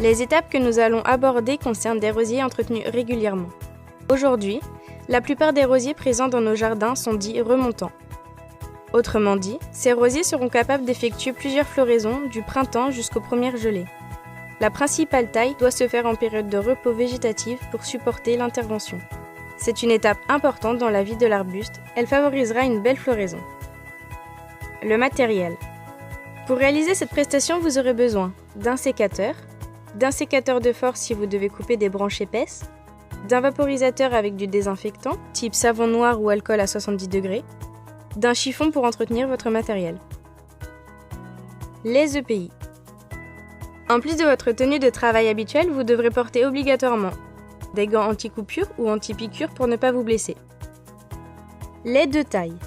Les étapes que nous allons aborder concernent des rosiers entretenus régulièrement. Aujourd'hui, la plupart des rosiers présents dans nos jardins sont dits remontants. Autrement dit, ces rosiers seront capables d'effectuer plusieurs floraisons du printemps jusqu'aux premières gelées. La principale taille doit se faire en période de repos végétatif pour supporter l'intervention. C'est une étape importante dans la vie de l'arbuste, elle favorisera une belle floraison. Le matériel. Pour réaliser cette prestation, vous aurez besoin d'un sécateur de force si vous devez couper des branches épaisses, d'un vaporisateur avec du désinfectant, type savon noir ou alcool à 70 degrés, d'un chiffon pour entretenir votre matériel. Les EPI. En plus de votre tenue de travail habituelle, vous devrez porter obligatoirement des gants anti-coupure ou anti-piqûre pour ne pas vous blesser. Les 2 tailles.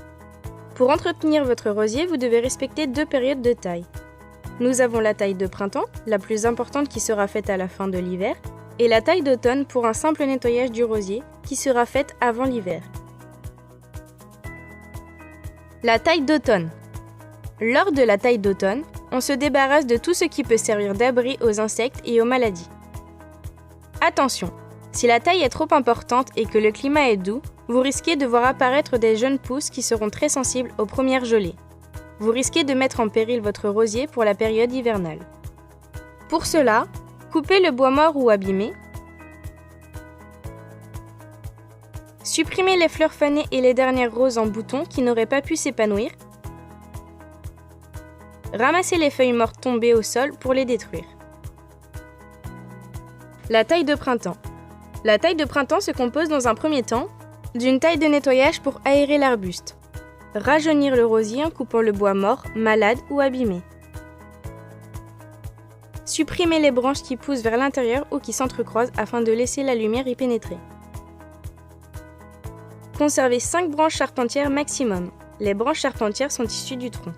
Pour entretenir votre rosier, vous devez respecter 2 périodes de taille. Nous avons la taille de printemps, la plus importante qui sera faite à la fin de l'hiver, et la taille d'automne pour un simple nettoyage du rosier qui sera faite avant l'hiver. La taille d'automne. Lors de la taille d'automne, on se débarrasse de tout ce qui peut servir d'abri aux insectes et aux maladies. Attention, si la taille est trop importante et que le climat est doux, vous risquez de voir apparaître des jeunes pousses qui seront très sensibles aux premières gelées. Vous risquez de mettre en péril votre rosier pour la période hivernale. Pour cela, coupez le bois mort ou abîmé. Supprimez les fleurs fanées et les dernières roses en bouton qui n'auraient pas pu s'épanouir. Ramassez les feuilles mortes tombées au sol pour les détruire. La taille de printemps. La taille de printemps se compose dans un premier temps d'une taille de nettoyage pour aérer l'arbuste. Rajeunir le rosier en coupant le bois mort, malade ou abîmé. Supprimez les branches qui poussent vers l'intérieur ou qui s'entrecroisent afin de laisser la lumière y pénétrer. Conservez 5 branches charpentières maximum. Les branches charpentières sont issues du tronc.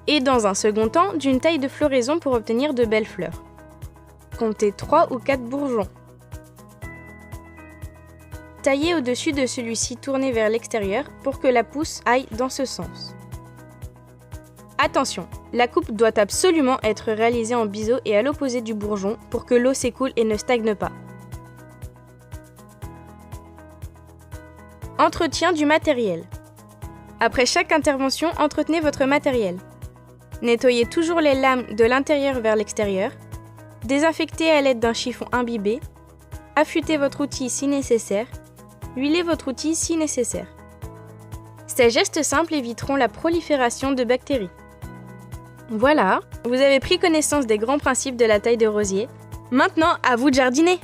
Et dans un second temps, d'une taille de floraison pour obtenir de belles fleurs. Comptez 3 ou 4 bourgeons. Taillez au-dessus de celui-ci tourné vers l'extérieur pour que la pousse aille dans ce sens. Attention, la coupe doit absolument être réalisée en biseau et à l'opposé du bourgeon pour que l'eau s'écoule et ne stagne pas. Entretien du matériel. Après chaque intervention, entretenez votre matériel. Nettoyez toujours les lames de l'intérieur vers l'extérieur. Désinfectez à l'aide d'un chiffon imbibé. Affûtez votre outil si nécessaire. Huilez votre outil si nécessaire. Ces gestes simples éviteront la prolifération de bactéries. Voilà, vous avez pris connaissance des grands principes de la taille de rosier. Maintenant, à vous de jardiner!